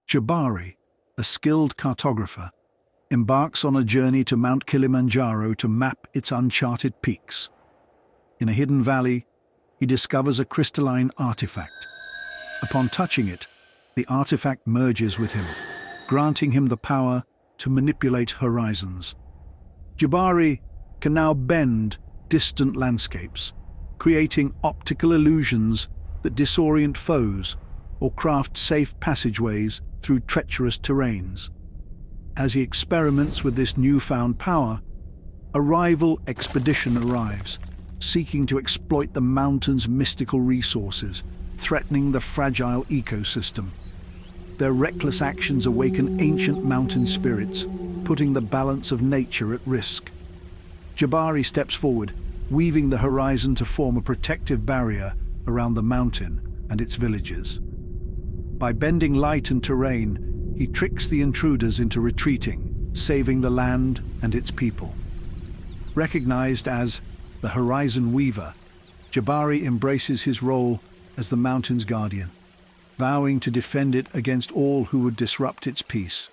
Jabari, a skilled cartographer, embarks on a journey to Mount Kilimanjaro to map its uncharted peaks. In a hidden valley, he discovers a crystalline artifact. Upon touching it, the artifact merges with him, granting him the power to manipulate horizons. Jabari can now bend distant landscapes, creating optical illusions that disorient foes or craft safe passageways through treacherous terrains. As he experiments with this newfound power, a rival expedition arrives, seeking to exploit the mountain's mystical resources, threatening the fragile ecosystem. Their reckless actions awaken ancient mountain spirits, putting the balance of nature at risk. Jabari steps forward, weaving the horizon to form a protective barrier around the mountain and its villages. By bending light and terrain, he tricks the intruders into retreating, saving the land and its people. Recognized as the Horizon Weaver, Jabari embraces his role as the mountain's guardian, vowing to defend it against all who would disrupt its peace.